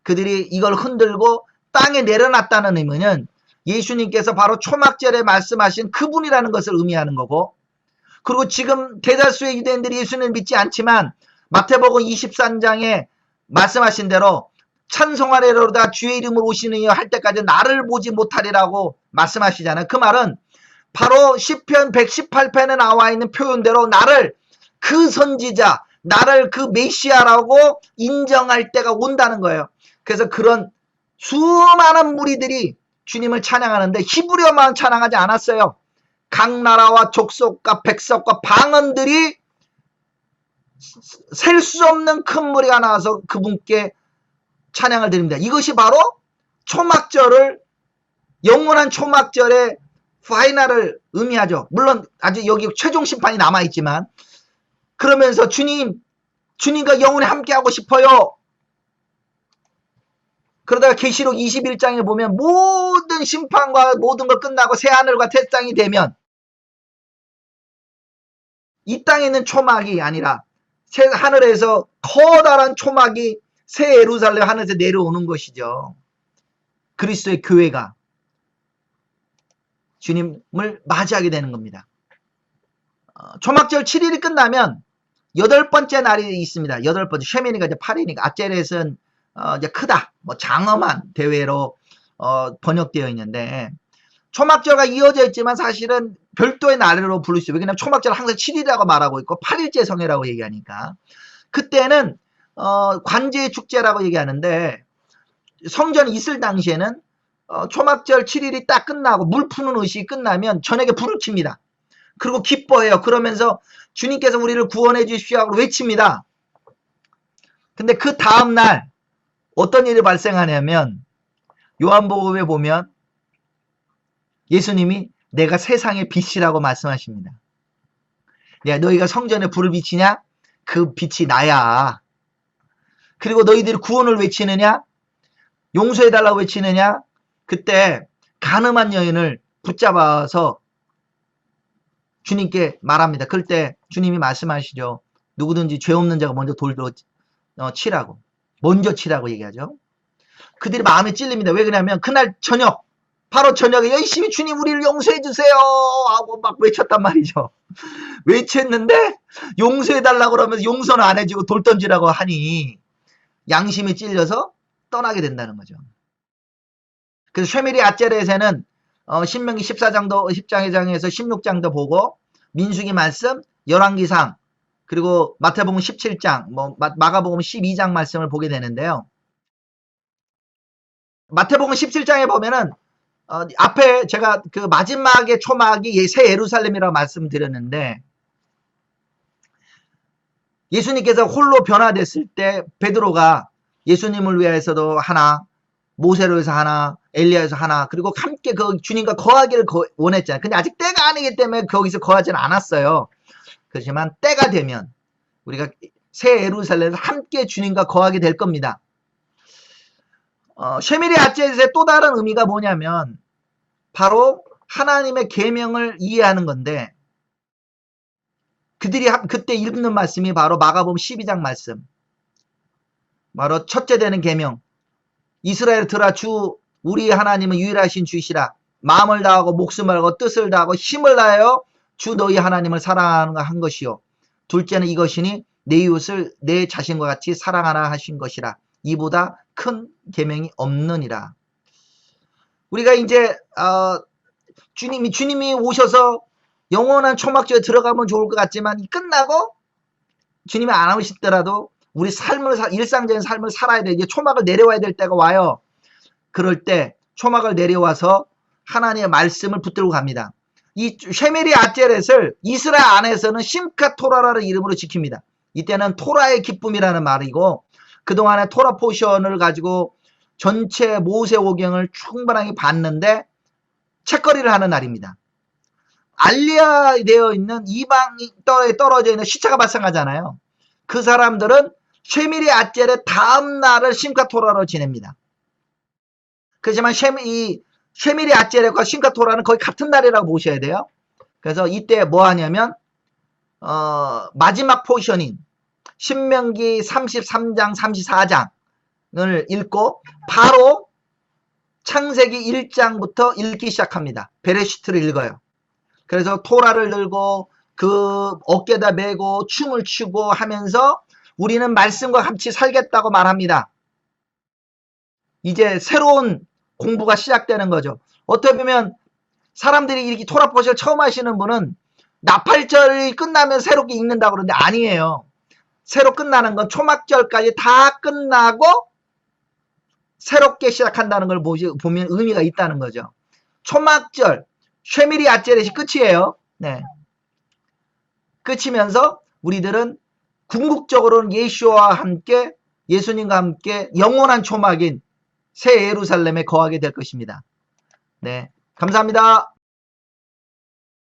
A: 그들이 이걸 흔들고 땅에 내려놨다는 의미는 예수님께서 바로 초막절에 말씀하신 그분이라는 것을 의미하는 거고, 그리고 지금 대다수의 유대인들이 예수님을 믿지 않지만 마태복음 23장에 말씀하신 대로 찬송하리로다 주의 이름으로 오시는 이여 할 때까지 나를 보지 못하리라고 말씀하시잖아요. 그 말은 바로 시편 118편에 나와 있는 표현대로 나를 그 선지자, 나를 그 메시아라고 인정할 때가 온다는 거예요. 그래서 그런 수많은 무리들이 주님을 찬양하는데 히브리어만 찬양하지 않았어요. 각 나라와 족속과 백석과 방언들이 셀 수 없는 큰 무리가 나와서 그분께 찬양을 드립니다. 이것이 바로 초막절을, 영원한 초막절의 파이널을 의미하죠. 물론 아직 여기 최종 심판이 남아있지만, 그러면서 주님과 영원히 함께하고 싶어요. 그러다가 계시록 21장에 보면 모든 심판과 모든 것 끝나고 새하늘과 새 땅이 되면 이 땅에 있는 초막이 아니라 새 하늘에서 커다란 초막이 새 예루살렘 하늘에서 내려오는 것이죠. 그리스도의 교회가 주님을 맞이하게 되는 겁니다. 초막절 7일이 끝나면 8번째 날이 있습니다. 8번째, 쉐미니가 이제 8일이니까 아제렛은 이제 크다, 뭐 장엄한 대회로 번역되어 있는데, 초막절과 이어져 있지만 사실은 별도의 날로 부를 수 있어요. 왜냐하면 초막절은 항상 7일이라고 말하고 있고 8일째 성회라고 얘기하니까. 그때는 관제의 축제라고 얘기하는데, 성전이 있을 당시에는 초막절 7일이 딱 끝나고 물 푸는 의식이 끝나면 저녁에 불을 켭니다. 그리고 기뻐해요. 그러면서 주님께서 우리를 구원해 주십시오 하고 외칩니다. 근데 그 다음날 어떤 일이 발생하냐면 요한복음에 보면 예수님이 내가 세상의 빛이라고 말씀하십니다. 너희가 성전에 불을 비치냐? 그 빛이 나야. 그리고 너희들이 구원을 외치느냐? 용서해달라고 외치느냐? 그때 간음한 여인을 붙잡아서 주님께 말합니다. 그럴 때 주님이 말씀하시죠. 누구든지 죄 없는 자가 먼저 돌로 치라고. 먼저 치라고 얘기하죠. 그들이 마음에 찔립니다. 왜 그러냐면 그날 저녁, 바로 저녁에 열심히 주님 우리를 용서해 주세요 하고 막 외쳤단 말이죠. 외쳤는데 용서해달라고 그러면서 용서는 안 해주고 돌 던지라고 하니 양심이 찔려서 떠나게 된다는 거죠. 그래서 쉐미리 아제렛에는 신명기 14장도 10장에서 16장도 보고 민수기 말씀, 열왕기상, 그리고 마태복음 17장, 마가복음 12장 말씀을 보게 되는데요. 마태복음 17장에 보면은 앞에 제가 그 마지막의 초막이 새 예루살렘이라고 말씀드렸는데, 예수님께서 홀로 변화됐을 때 베드로가 예수님을 위해서도 하나, 모세를 위해서 하나, 엘리야에서 하나, 그리고 함께 그 주님과 거하기를 원했잖아요. 근데 아직 때가 아니기 때문에 거기서 거하지는 않았어요. 그렇지만 때가 되면 우리가 새 예루살렘에서 함께 주님과 거하게 될 겁니다. 쉐미리 아찌에서의 또 다른 의미가 뭐냐면 바로 하나님의 계명을 이해하는 건데, 그들이 그때 읽는 말씀이 바로 마가복음 12장 말씀, 바로 첫째 되는 계명, 이스라엘 들아 주 우리 하나님은 유일하신 주시라. 마음을 다하고 목숨을 다하고 뜻을 다하고 힘을 다하여 주 너희 하나님을 사랑하는 한 것이요. 둘째는 이것이니 내 이웃을 내 자신과 같이 사랑하라 하신 것이라. 이보다 큰 계명이 없느니라. 우리가 이제 주님이 오셔서 영원한 초막절에 들어가면 좋을 것 같지만 끝나고 주님이 안 오시더라도 우리 일상적인 삶을 살아야 돼. 이제 초막을 내려와야 될 때가 와요. 그럴 때 초막을 내려와서 하나님의 말씀을 붙들고 갑니다. 이 쉐메리 아제렛을 이스라엘 안에서는 심카 토라라는 이름으로 지킵니다. 이때는 토라의 기쁨이라는 말이고, 그동안의 토라 포션을 가지고 전체 모세오경을 충분하게 봤는데 책거리를 하는 날입니다. 알리아되어 있는 이방에 떨어져 있는 시체가 발생하잖아요. 그 사람들은 쉐미리 아젤의 다음 날을 심카 토라로 지냅니다. 그렇지만 쉐미리 아젤과 심카 토라는 거의 같은 날이라고 보셔야 돼요. 그래서 이때 뭐 하냐면 마지막 포션인 신명기 33장 34장을 읽고 바로 창세기 1장부터 읽기 시작합니다. 베레시트를 읽어요. 그래서 토라를 들고 그 어깨에다 메고 춤을 추고 하면서 우리는 말씀과 같이 살겠다고 말합니다. 이제 새로운 공부가 시작되는 거죠. 어떻게 보면 사람들이 이렇게 토라 포션을 처음 하시는 분은 나팔절이 끝나면 새롭게 읽는다고 그러는데 아니에요. 새로 끝나는 건 초막절까지 다 끝나고 새롭게 시작한다는 걸 보면 의미가 있다는 거죠. 초막절, 쉐미리 아제렛이 끝이에요. 네. 끝이면서 우리들은 궁극적으로는 예수와 함께, 예수님과 함께 영원한 초막인 새 예루살렘에 거하게 될 것입니다. 네. 감사합니다.